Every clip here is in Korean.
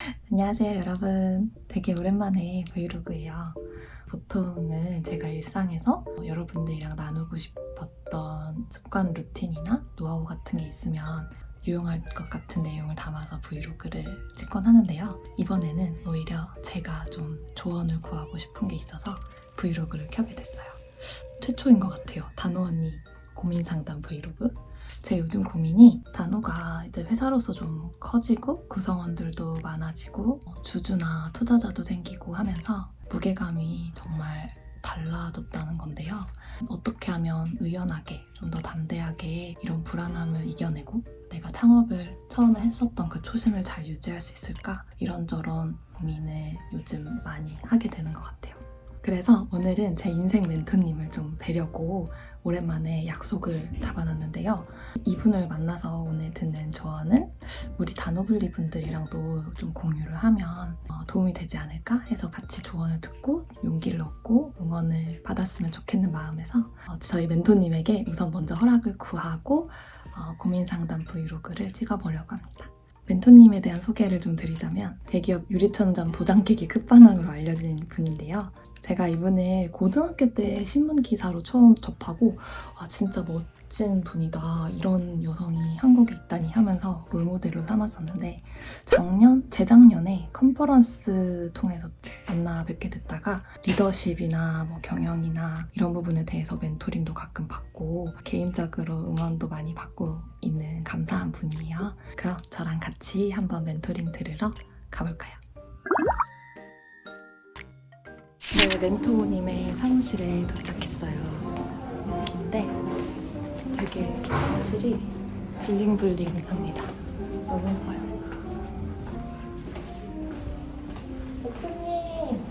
안녕하세요 여러분. 되게 오랜만에 브이로그예요. 보통은 제가 일상에서 여러분들이랑 나누고 싶었던 습관 루틴이나 노하우 같은 게 있으면 유용할 것 같은 내용을 담아서 브이로그를 찍곤 하는데요. 이번에는 오히려 제가 좀 조언을 구하고 싶은 게 있어서 브이로그를 켜게 됐어요. 최초인 것 같아요. 단호 언니 고민 상담 브이로그. 제 요즘 고민이 단호가 이제 회사로서 좀 커지고 구성원들도 많아지고 주주나 투자자도 생기고 하면서 무게감이 정말 달라졌다는 건데요. 어떻게 하면 의연하게 좀 더 담대하게 이런 불안함을 이겨내고 내가 창업을 처음에 했었던 그 초심을 잘 유지할 수 있을까? 이런저런 고민을 요즘 많이 하게 되는 것 같아요. 그래서 오늘은 제 인생 멘토님을 좀 뵈려고 오랜만에 약속을 잡아놨는데요. 이분을 만나서 오늘 듣는 조언은 우리 단호블리 분들이랑도 좀 공유를 하면 도움이 되지 않을까 해서 같이 조언을 듣고 용기를 얻고 응원을 받았으면 좋겠는 마음에서 저희 멘토님에게 우선 먼저 허락을 구하고 고민 상담 브이로그를 찍어보려고 합니다. 멘토님에 대한 소개를 좀 드리자면 대기업 유리천장 도장 깨기 끝판왕으로 알려진 분인데요. 제가 이분을 고등학교 때 신문 기사로 처음 접하고 진짜 멋진 분이다. 이런 여성이 한국에 있다니 하면서 롤모델로 삼았었는데 재작년에 컨퍼런스 통해서 만나 뵙게 됐다가 리더십이나 경영이나 이런 부분에 대해서 멘토링도 가끔 받고 개인적으로 응원도 많이 받고 있는 감사한 분이에요. 그럼 저랑 같이 한번 멘토링 들으러 가볼까요? 네, 멘토님의 사무실에 도착했어요. 여기인데 되게 사무실이 블링블링합니다. 너무 예뻐요. 대표님!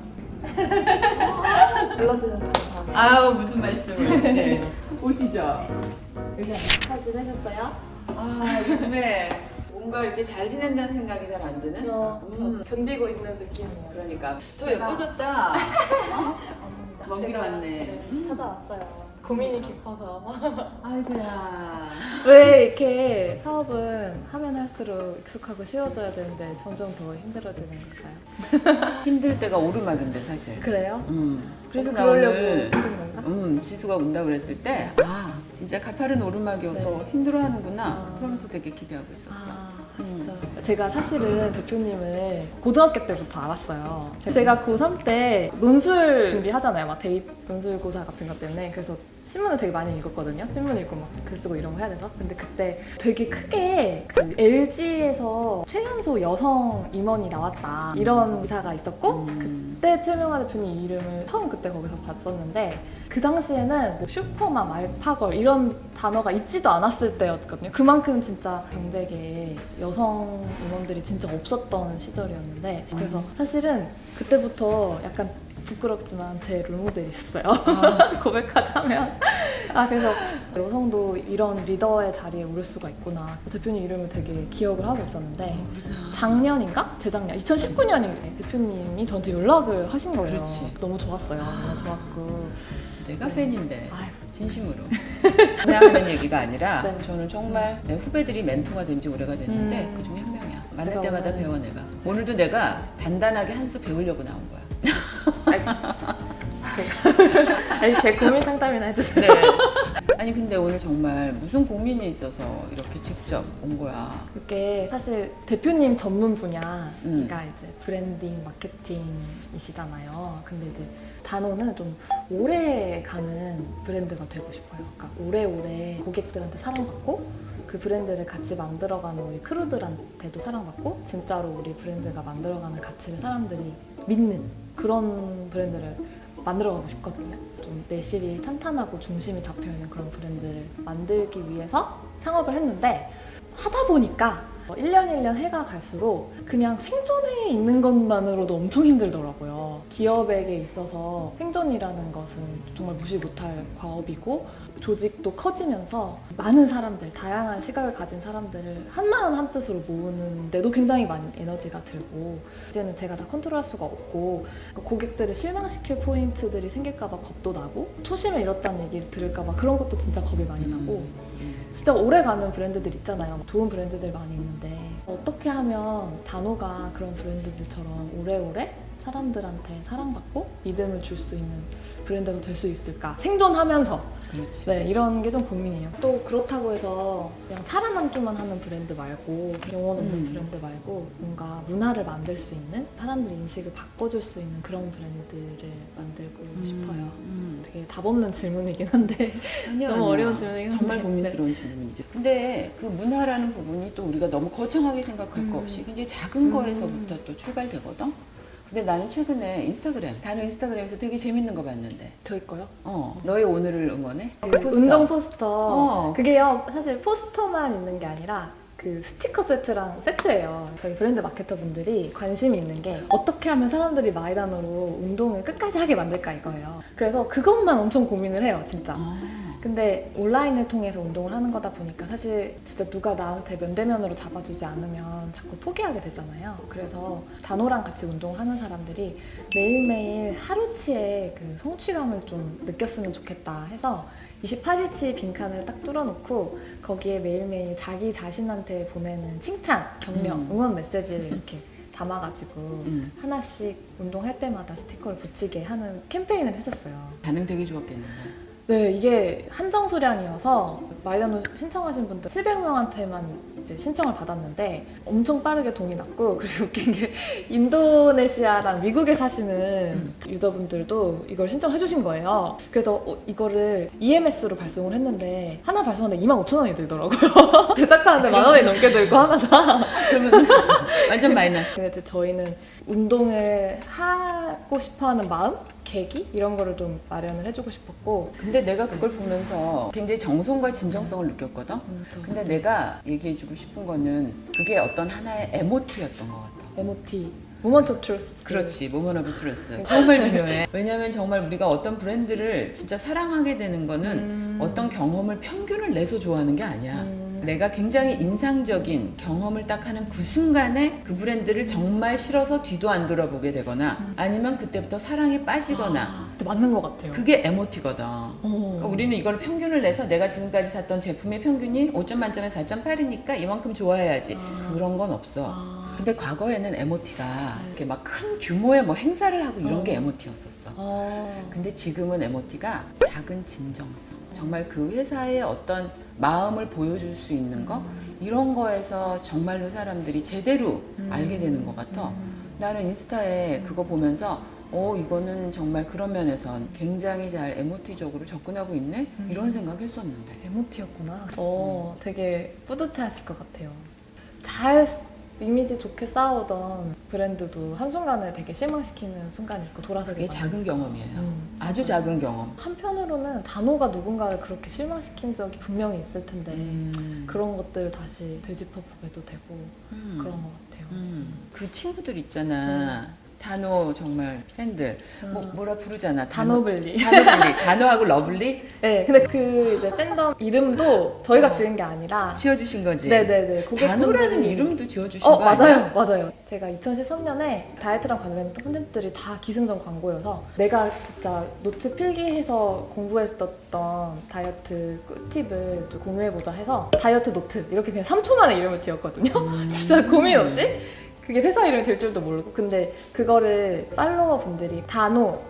불러주셔서 감사합니다. 아우 무슨 말씀을. 네. 오시죠. 여기 잘 지내셨어요? 아 요즘에 뭔가 이렇게 잘 지낸다는 생각이 잘 안 드는? 저 견디고 있는 느낌이에요. 그러니까 더 예뻐졌다. 먼 길 제가 왔네. 찾아왔어요. 고민이 깊어서. 아이고야. 왜 이렇게 사업은 하면 할수록 익숙하고 쉬워져야 되는데 점점 더 힘들어지는 걸까요? 힘들 때가 오르막인데 사실. 그래요? 그래서 나 그러려고 오늘 힘든 건가? 지수가 온다 그랬을 때 진짜 가파른 오르막이어서 네. 힘들어하는구나. 그러면서 되게 기대하고 있었어. 진짜. 제가 사실은 대표님을 고등학교 때부터 알았어요. 제가 고3 때 논술 준비하잖아요. 막 대입 논술고사 같은 것 때문에. 그래서 신문을 되게 많이 읽었거든요. 신문 읽고 막 글 쓰고 이런 거 해야 돼서. 근데 그때 되게 크게 그 LG에서 최연소 여성 임원이 나왔다. 이런 기사가 있었고 그때 최명화 대표님 이름을 처음 그때 거기서 봤었는데 그 당시에는 뭐 슈퍼맘, 알파걸 이런 단어가 있지도 않았을 때였거든요. 그만큼 진짜 경제계에 여성 임원들이 진짜 없었던 시절이었는데 그래서 사실은 그때부터 약간 부끄럽지만 제 롤모델이셨어요. 고백하자면. 그래서 여성도 이런 리더의 자리에 오를 수가 있구나. 대표님 이름을 되게 기억을 하고 있었는데 작년인가? 재작년 2019년에 대표님이 저한테 연락을 하신 거예요. 그렇지. 너무 좋았어요. 너무 좋았고 내가 팬인데 아유. 진심으로 그냥 하는 얘기가 아니라 네. 저는 정말 내 후배들이 멘토가 된 지 오래가 됐는데 그 중에 한 명이야. 만날 제가 때마다 오늘- 배워 내가. 오늘도 내가 단단하게 한 수 배우려고 나온 거야. 아니, 제 고민 상담이나 해주세요. 네. 아니 근데 오늘 정말 무슨 고민이 있어서 이렇게 직접 온 거야. 그게 사실 대표님 전문 분야가 음. 이제 브랜딩, 마케팅이시잖아요. 근데 이제 단호는 좀 오래 가는 브랜드가 되고 싶어요. 그러니까 오래오래 고객들한테 사랑받고 그 브랜드를 같이 만들어가는 우리 크루들한테도 사랑받고 진짜로 우리 브랜드가 만들어가는 가치를 사람들이 믿는 그런 브랜드를 만들어가고 싶거든요. 좀 내실이 탄탄하고 중심이 잡혀있는 그런 브랜드를 만들기 위해서 창업을 했는데 하다 보니까 1년 1년 해가 갈수록 그냥 생존해 있는 것만으로도 엄청 힘들더라고요. 기업에게 있어서 생존이라는 것은 정말 무시 못할 과업이고 조직도 커지면서 많은 사람들, 다양한 시각을 가진 사람들을 한마음 한뜻으로 모으는데도 굉장히 많은 에너지가 들고 이제는 제가 다 컨트롤할 수가 없고 고객들을 실망시킬 포인트들이 생길까 봐 겁도 나고 초심을 잃었다는 얘기를 들을까 봐 그런 것도 진짜 겁이 많이 나고 진짜 오래가는 브랜드들 있잖아요. 좋은 브랜드들 많이 있는데 어떻게 어떻게 하면 단호가 그런 브랜드들처럼 오래오래 사람들한테 사랑받고 믿음을 줄 수 있는 브랜드가 될 수 있을까? 생존하면서. 그렇지. 네, 이런 게 좀 고민이에요. 또 그렇다고 해서 그냥 살아남기만 하는 브랜드 말고 영혼 없는 브랜드 말고 뭔가 문화를 만들 수 있는 사람들 인식을 바꿔줄 수 있는 그런 브랜드를 만들고 싶어요. 되게 답 없는 질문이긴 한데 아니야, 너무 아니야. 어려운 질문이긴 한데 정말 고민스러운 질문이죠. 근데 그 문화라는 부분이 또 우리가 너무 거창하게 생각할 거 없이 굉장히 작은 거에서부터 또 출발되거든. 근데 나는 최근에 단어 인스타그램에서 되게 재밌는 거 봤는데. 저희 거요? 너의 오늘을 응원해? 그 포스터. 운동 포스터. 어. 그게요, 사실 포스터만 있는 게 아니라 그 스티커 세트랑 세트예요. 저희 브랜드 마케터 분들이 관심이 있는 게 어떻게 하면 사람들이 마이단어로 운동을 끝까지 하게 만들까 이거예요. 그래서 그것만 엄청 고민을 해요, 진짜. 근데 온라인을 통해서 운동을 하는 거다 보니까 사실 진짜 누가 나한테 면대면으로 잡아주지 않으면 자꾸 포기하게 되잖아요. 그래서 단호랑 같이 운동을 하는 사람들이 매일매일 하루치의 그 성취감을 좀 느꼈으면 좋겠다 해서 28일치 빈칸을 딱 뚫어놓고 거기에 매일매일 자기 자신한테 보내는 칭찬, 격려, 응원 메시지를 이렇게 담아가지고 하나씩 운동할 때마다 스티커를 붙이게 하는 캠페인을 했었어요. 반응 되게 좋았겠는데. 네, 이게 한정 수량이어서 마이단호 신청하신 분들 700명한테만 이제 신청을 받았는데 엄청 빠르게 동이 났고, 그리고 웃긴 게 인도네시아랑 미국에 사시는 유저분들도 이걸 신청해 주신 거예요. 그래서 이거를 EMS로 발송을 했는데 하나 발송하는데 25,000원이 들더라고요. 제작하는데 10,000원이 넘게 들고 하나다. 그러면 완전 마이너스. 근데 이제 저희는 운동을 하고 싶어하는 마음? 계기? 이런 거를 좀 마련을 해주고 싶었고. 근데 내가 그걸 보면서 굉장히 정성과 진정성을 느꼈거든. 근데 내가 얘기해주고 싶은 거는 그게 어떤 하나의 MOT였던 것 같아. MOT, Moment of Truth. 그렇지, Moment of Truth. 정말 중요해. 왜냐하면 정말 우리가 어떤 브랜드를 진짜 사랑하게 되는 거는 어떤 경험을 평균을 내서 좋아하는 게 아니야. 내가 굉장히 인상적인 경험을 딱 하는 그 순간에 그 브랜드를 정말 싫어서 뒤도 안 돌아보게 되거나 아니면 그때부터 사랑에 빠지거나. 그때 맞는 것 같아요. 그게 MOT거든. 그러니까 우리는 이걸 평균을 내서 내가 지금까지 샀던 제품의 평균이 5점 만점에 4.8이니까 이만큼 좋아해야지. 그런 건 없어. 근데 과거에는 MOT가 이렇게 막 큰 규모의 뭐 행사를 하고 이런 게 MOT였었어. 근데 지금은 MOT가 작은 진정성. 정말 그 회사의 어떤 마음을 보여줄 수 있는 거, 이런 거에서 정말로 사람들이 제대로 알게 되는 것 같아. 나는 인스타에 그거 보면서 이거는 정말 그런 면에선 굉장히 잘 MOT적으로 접근하고 있네? 이런 생각 했었는데. MOT였구나. 되게 뿌듯해 하실 것 같아요. 잘 이미지 좋게 쌓아오던 브랜드도 한순간에 되게 실망시키는 순간이 있고 돌아서게 그게 작은 경험이에요. 아주 맞아요. 작은 경험. 한편으로는 단호가 누군가를 그렇게 실망시킨 적이 분명히 있을 텐데 그런 것들 다시 되짚어보게도 되고 그런 것 같아요. 그 친구들 있잖아. 단호 정말 팬들 뭐라 부르잖아. 단호블리. 단호하고 러블리 네, 근데 그 이제 팬덤 이름도 저희가 지은 게 아니라 지어주신 거지. 네네네. 단호라는 이름도 지어주신 거 아니야? 맞아요. 제가 2013년에 다이어트랑 관련했던 콘텐츠들이 다 기승전 광고여서 내가 진짜 노트 필기해서 공부했었던 다이어트 꿀팁을 좀 공유해보자 해서 다이어트 노트 이렇게 그냥 3초 만에 이름을 지었거든요. 진짜 고민 없이. 그게 회사 이름이 될 줄도 모르고. 근데 그거를 팔로워 분들이 단호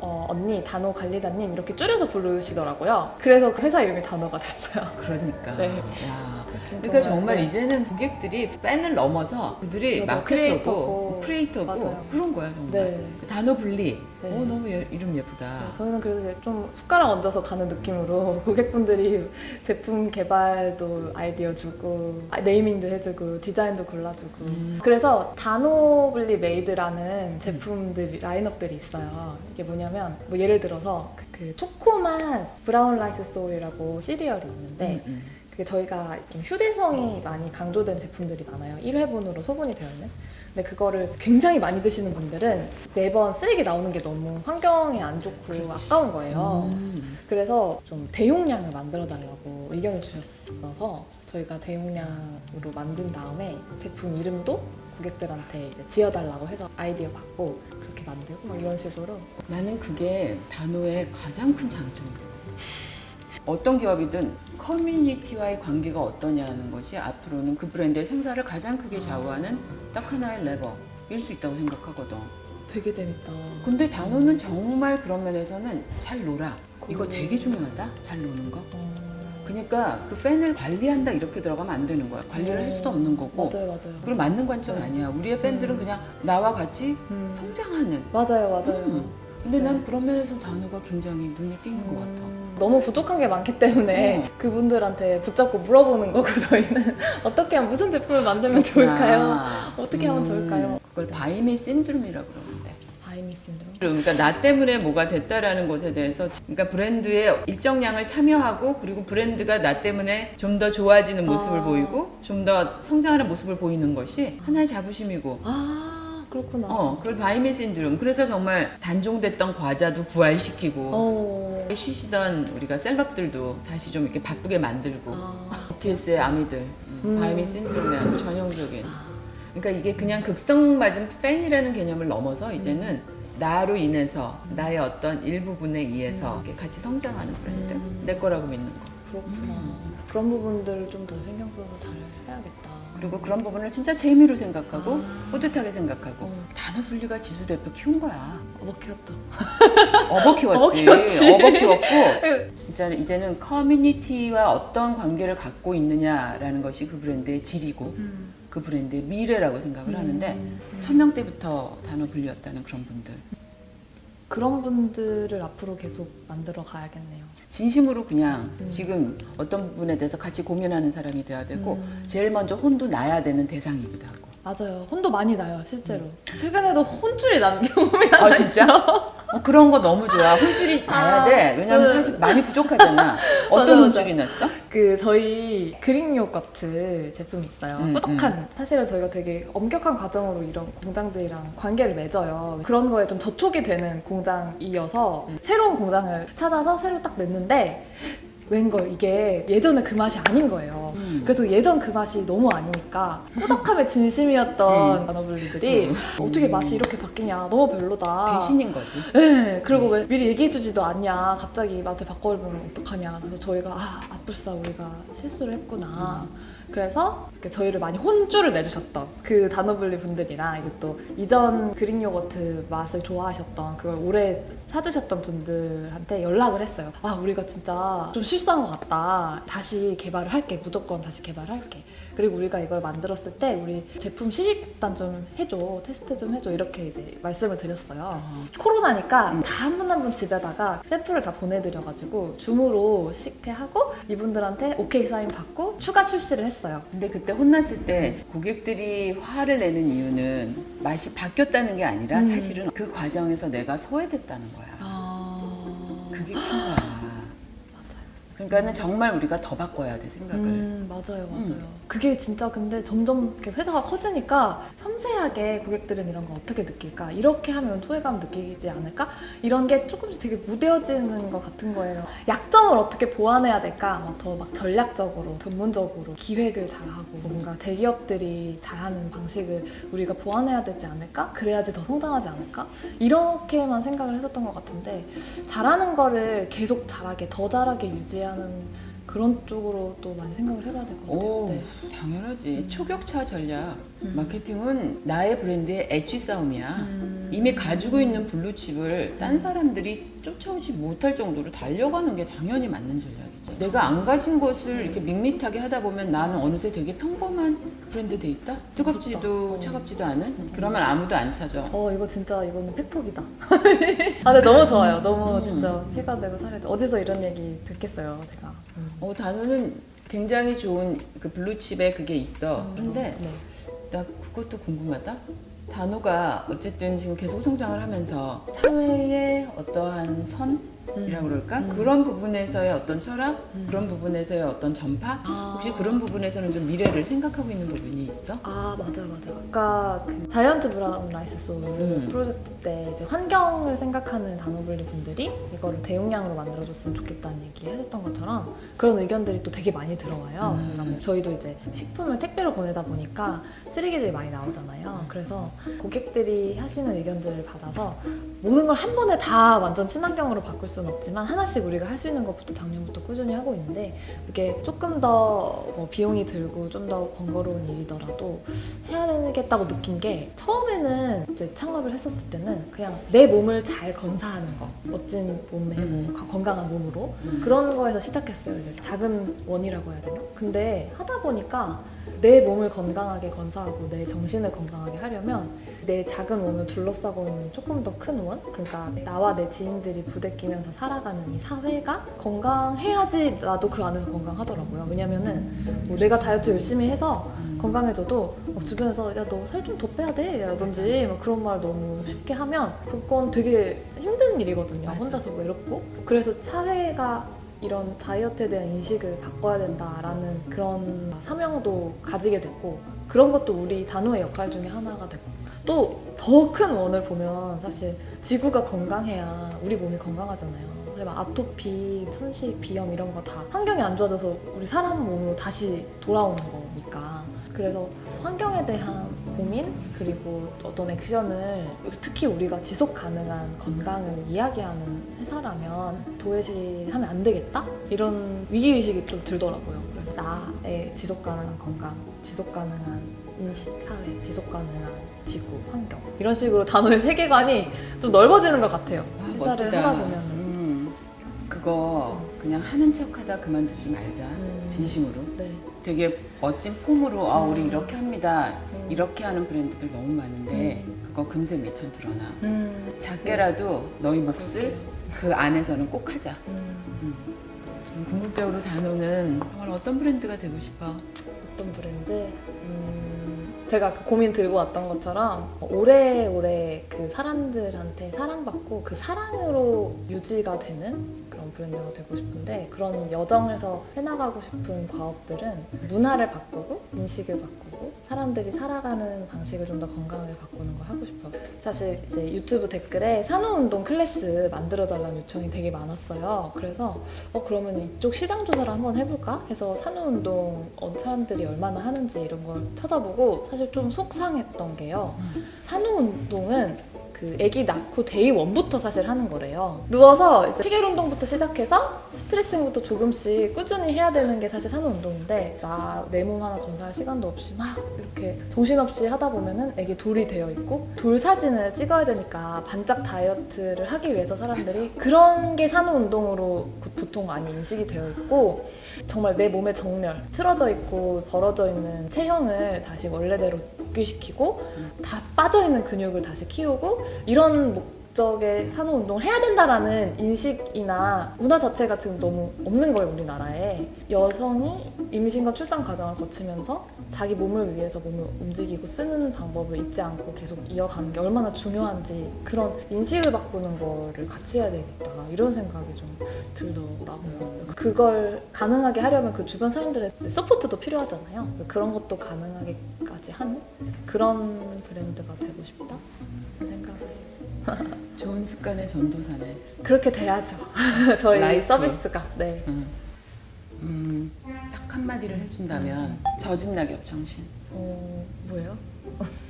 언니, 단호 관리자님 이렇게 줄여서 부르시더라고요. 그래서 그 회사 이름이 단호가 됐어요. 그러니까. 네. 야. 그러니까 정말 이제는 고객들이 팬을 넘어서 그들이 맞아, 마케터고 크리에이터고 맞아요. 그런 거야 정말. 네. 단호 분리. 네. 너무 이름 예쁘다. 저는 그래서 이제 좀 숟가락 얹어서 가는 느낌으로 고객분들이 제품 개발도 아이디어 주고 네이밍도 해주고 디자인도 골라주고 그래서 단호블리 메이드라는 제품들이 라인업들이 있어요. 이게 뭐냐면 뭐 예를 들어서 그 초코맛 브라운 라이스 소울이라고 시리얼이 있는데 그게 저희가 좀 휴대성이 많이 강조된 제품들이 많아요. 1회분으로 소분이 되어 있는. 근데 그거를 굉장히 많이 드시는 분들은 매번 쓰레기 나오는 게 너무 환경에 안 좋고 그렇지. 아까운 거예요. 그래서 좀 대용량을 만들어 달라고 의견을 주셨어서 저희가 대용량으로 만든 다음에 제품 이름도 고객들한테 이제 지어달라고 해서 아이디어 받고 그렇게 만들고 막 이런 식으로. 나는 그게 단호의 가장 큰 장점이에요. 어떤 기업이든 커뮤니티와의 관계가 어떠냐는 것이 앞으로는 그 브랜드의 생사를 가장 크게 좌우하는 딱 하나의 레버일 수 있다고 생각하거든. 되게 재밌다. 근데 단호는 정말 그런 면에서는 잘 놀아. 이거 되게 중요하다. 잘 노는 거. 그러니까 그 팬을 관리한다 이렇게 들어가면 안 되는 거야. 관리를 할 수도 없는 거고. 맞아요. 그리고 맞는 관점 아니야. 우리의 팬들은 그냥 나와 같이 성장하는. 맞아요. 근데 네. 난 그런 면에서 단호가 굉장히 눈에 띄는 것 같아. 너무 부족한 게 많기 때문에 그분들한테 붙잡고 물어보는 거고 저희는 어떻게 하면 무슨 제품을 만들면 좋을까요? 어떻게 하면 좋을까요? 그걸 바이미 신드롬이라고 그러는데. 바이미 신드롬. 그러니까 나 때문에 뭐가 됐다라는 것에 대해서 그러니까 브랜드에 일정량을 참여하고 그리고 브랜드가 나 때문에 좀 더 좋아지는 모습을 보이고 좀 더 성장하는 모습을 보이는 것이 하나의 자부심이고 그렇구나. 그걸 바이미 신드롬. 그래서 정말 단종됐던 과자도 부활시키고 쉬시던 우리가 셀럽들도 다시 좀 이렇게 바쁘게 만들고 BTS의 아미들 바이미 신드롬의 아주 전형적인 그러니까 이게 그냥 극성맞은 팬이라는 개념을 넘어서 이제는 나로 인해서 나의 어떤 일부분에 의해서 이렇게 같이 성장하는 브랜드 내 거라고 믿는 거. 그렇구나. 그런 부분들을 좀 더 신경 써서 잘 해야겠다. 그리고 그런 부분을 진짜 재미로 생각하고 뿌듯하게 생각하고 단어 분리가 지수 대표 키운 거야. 키웠죠. 어버 키웠지. 어버 키웠고 진짜 이제는 커뮤니티와 어떤 관계를 갖고 있느냐라는 것이 그 브랜드의 질이고 그 브랜드의 미래라고 생각을 하는데 1000명대부터 단어 분리였다는 그런 분들. 그런 분들을 앞으로 계속 만들어 가야겠네요. 진심으로 그냥 지금 어떤 부분에 대해서 같이 고민하는 사람이 돼야 되고 제일 먼저 혼도 나야 되는 대상이기도 하고. 맞아요. 혼도 많이 나요, 실제로. 최근에도 혼쭐이 난 경험이 하나 진짜? 그런 거 너무 좋아. 혼쭐이 나야 돼. 왜냐면 사실 많이 부족하잖아. 어떤 혼쭐이 났어? 저희 그릭 요거트 제품이 있어요. 꾸덕한. 사실은 저희가 되게 엄격한 과정으로 이런 공장들이랑 관계를 맺어요. 그런 거에 좀 저촉이 되는 공장이어서 새로운 공장을 찾아서 새로 딱 냈는데 웬걸 이게 예전에 그 맛이 아닌 거예요. 그래서 예전 그 맛이 너무 아니니까 꾸덕함에 진심이었던 단어블리들이 어떻게 맛이 이렇게 바뀌냐, 너무 별로다. 배신인 거지. 네, 그리고 왜 미리 얘기해주지도 않냐, 갑자기 맛을 바꿔보면 어떡하냐. 그래서 저희가 아뿔싸 우리가 실수를 했구나. 그래서 이렇게 저희를 많이 혼쭐을 내주셨던 그 단어블리 분들이랑 이제 또 이전 그릭 요거트 맛을 좋아하셨던 그걸 오래 사드셨던 분들한테 연락을 했어요. 우리가 진짜 좀 실수한 것 같다. 다시 개발을 할게. 무조건 다시 개발할게. 그리고 우리가 이걸 만들었을 때 우리 제품 시식단 좀 해줘. 테스트 좀 해줘. 이렇게 이제 말씀을 드렸어요. 코로나니까 다 한 분 한 분 집에다가 샘플을 다 보내드려가지고 줌으로 식회하고 이분들한테 오케이 사인 받고 추가 출시를 했어요. 근데 그때 혼났을 때 고객들이 화를 내는 이유는 맛이 바뀌었다는 게 아니라 사실은 그 과정에서 내가 소외됐다는 거야. 그게 큰 거야. 그러니까는 정말 우리가 더 바꿔야 돼 생각을. 맞아요. 그게 진짜 근데 점점 이렇게 회사가 커지니까 섬세하게 고객들은 이런 거 어떻게 느낄까? 이렇게 하면 소외감 느끼지 않을까? 이런 게 조금씩 되게 무뎌지는 것 같은 거예요. 약점을 어떻게 보완해야 될까? 더 전략적으로, 전문적으로 기획을 잘하고 뭔가 대기업들이 잘하는 방식을 우리가 보완해야 되지 않을까? 그래야지 더 성장하지 않을까? 이렇게만 생각을 했었던 것 같은데 잘하는 거를 계속 잘하게, 더 잘하게 유지하는 그런 쪽으로 또 많이 생각을 해봐야 될 것 같아요. 네. 당연하지. 초격차 전략. 마케팅은 나의 브랜드의 엣지 싸움이야. 이미 가지고 있는 블루칩을 딴 사람들이 쫓아오지 못할 정도로 달려가는 게 당연히 맞는 전략이지. 내가 안 가진 것을 이렇게 밋밋하게 하다 보면 나는 어느새 되게 평범한 브랜드 돼 있다? 뜨겁지도 차갑지도 않은? 그러면 아무도 안 찾아. 이거 진짜 이거는 팩폭이다. 근데 너무 좋아요. 너무 진짜 피가 되고 살이 되고. 어디서 이런 얘기 듣겠어요, 제가. 단호는 굉장히 좋은 그 블루칩에 그게 있어. 그런데 나 그것도 궁금하다. 단호가 어쨌든 지금 계속 성장을 하면서 사회의 어떠한 선이라고 그럴까? 그런 부분에서의 어떤 철학? 그런 부분에서의 어떤 전파? 혹시 그런 부분에서는 좀 미래를 생각하고 있는 부분이 있어? 맞아요. 아까 그 자이언트 브라운 라이스 소울 프로젝트 때 이제 환경을 생각하는 단어블리 분들이 이거를 대용량으로 만들어줬으면 좋겠다는 얘기 하셨던 것처럼 그런 의견들이 또 되게 많이 들어와요. 저희도 이제 식품을 택배로 보내다 보니까 쓰레기들이 많이 나오잖아요. 그래서 고객들이 하시는 의견들을 받아서 모든 걸 한 번에 다 완전 친환경으로 바꿀 수 수는 없지만 하나씩 우리가 할 수 있는 것부터 작년부터 꾸준히 하고 있는데 이게 조금 더 뭐 비용이 들고 좀 더 번거로운 일이더라도 해야 되겠다고 느낀 게 처음에는 이제 창업을 했었을 때는 그냥 내 몸을 잘 건사하는 거 멋진 몸에 건강한 몸으로 그런 거에서 시작했어요. 이제 작은 원이라고 해야 되나? 근데 하다 보니까 내 몸을 건강하게 건사하고 내 정신을 건강하게 하려면 내 작은 원을 둘러싸고 있는 조금 더 큰 원? 그러니까 나와 내 지인들이 부대끼면서 살아가는 이 사회가 건강해야지 나도 그 안에서 건강하더라고요. 왜냐면은 뭐 내가 다이어트 열심히 해서 건강해져도 막 주변에서 야 너 살 좀 더 빼야 돼 라든지 막 그런 말 너무 쉽게 하면 그건 되게 힘든 일이거든요. 맞아. 혼자서 외롭고. 그래서 사회가 이런 다이어트에 대한 인식을 바꿔야 된다라는 그런 사명도 가지게 됐고 그런 것도 우리 단호의 역할 중에 하나가 됐고 또 더 큰 원을 보면 사실 지구가 건강해야 우리 몸이 건강하잖아요. 막 아토피, 손식, 비염 이런 거 다 환경이 안 좋아져서 우리 사람 몸으로 다시 돌아오는 거니까 그래서 환경에 대한 고민 그리고 어떤 액션을 특히 우리가 지속 가능한 건강을 이야기하는 회사라면 도외시 하면 안 되겠다? 이런 위기의식이 좀 들더라고요. 그래서 나의 지속 가능한 건강, 지속 가능한 인식, 사회, 지속 가능한 지구, 환경 이런 식으로 단어의 세계관이 좀 넓어지는 것 같아요. 회사를 멋지다. 하다 보면 그거 그냥 하는 척하다 그만두지 말자. 진심으로. 네. 되게 멋진 폼으로 우리 이렇게 합니다. 이렇게 하는 브랜드들 너무 많은데 그거 금세 미천 드러나. 작게라도 너희 몫을 그 안에서는 꼭 하자. 좀 궁극적으로 단호는 정말 어떤 브랜드가 되고 싶어? 어떤 브랜드? 제가 그 고민 들고 왔던 것처럼 오래오래 그 사람들한테 사랑받고 그 사랑으로 유지가 되는 그런 브랜드가 되고 싶은데 그런 여정에서 해나가고 싶은 과업들은 문화를 바꾸고 인식을 바꾸고 사람들이 살아가는 방식을 좀 더 건강하게 바꾸는 걸 하고 싶어요. 사실 이제 유튜브 댓글에 산후운동 클래스 만들어달라는 요청이 되게 많았어요. 그래서 그러면 이쪽 시장 조사를 한번 해볼까 해서 산후운동 사람들이 얼마나 하는지 이런 걸 찾아보고 사실 좀 속상했던 게요. 산후운동은 그 아기 낳고 데이 1부터 사실 하는 거래요. 누워서 이제 해결 운동부터 시작해서 스트레칭부터 조금씩 꾸준히 해야 되는 게 사실 산후운동인데 내 몸 하나 건사할 시간도 없이 막 이렇게 정신없이 하다 보면은 아기 돌이 되어 있고 돌 사진을 찍어야 되니까 반짝 다이어트를 하기 위해서 사람들이 그런 게 산후운동으로 보통 많이 인식이 되어 있고 정말 내 몸의 정렬, 틀어져 있고 벌어져 있는 체형을 다시 원래대로 복귀시키고 다 빠져있는 근육을 다시 키우고 이런 목적의 산후운동을 해야 된다라는 인식이나 문화 자체가 지금 너무 없는 거예요, 우리나라에. 여성이 임신과 출산 과정을 거치면서 자기 몸을 위해서 몸을 움직이고 쓰는 방법을 잊지 않고 계속 이어가는 게 얼마나 중요한지 그런 인식을 바꾸는 거를 같이 해야 되겠다 이런 생각이 좀 들더라고요. 그걸 가능하게 하려면 그 주변 사람들의 서포트도 필요하잖아요. 그런 것도 가능하게까지 하는 그런 브랜드가 되고 싶다 생각을 해요. 좋은 습관의 전도사네. 그렇게 돼야죠. 저희 라이프. 서비스가. 네. 딱 한마디를 해준다면 젖은 낙엽 정신. 뭐예요?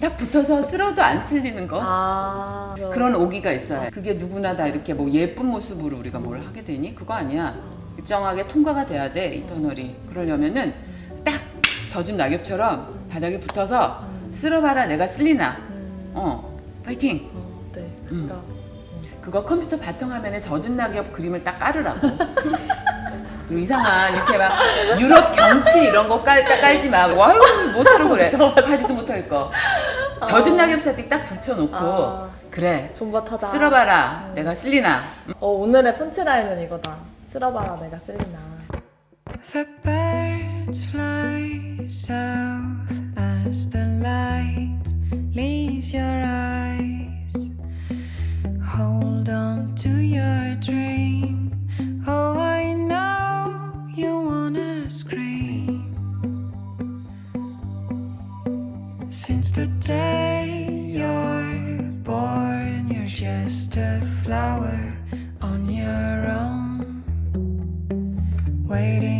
딱 붙어서 쓸어도 안 쓸리는 거. 그런 오기가 있어요. 그게 누구나 다 이렇게 뭐 예쁜 모습으로 우리가 뭘 하게 되니? 그거 아니야. 일정하게 통과가 돼야 돼, 이터널이. 그러려면은 딱 젖은 낙엽처럼 바닥에 붙어서 쓸어봐라 내가 쓸리나. 파이팅! 네. 그러니까 그거 컴퓨터 바탕화면에 젖은 낙엽 그림을 딱 깔으라고. 그리고 이상한 이렇게 막 유럽 경치 이런 거 깔지 마. 와유 못하러 그래. 하지도 못할 거. 젖은 낙엽 사진 딱 붙여놓고 그래. 존버타다. 쓸어봐라. 내가 쓸리나. 오늘의 펀치라인은 이거다. 쓸어봐라 내가 쓸리나. The birds fly south as the light leaves your eyes. Hold on to your dream. Oh, I know you wanna scream. Since the day you're born, you're just a flower on your own, waiting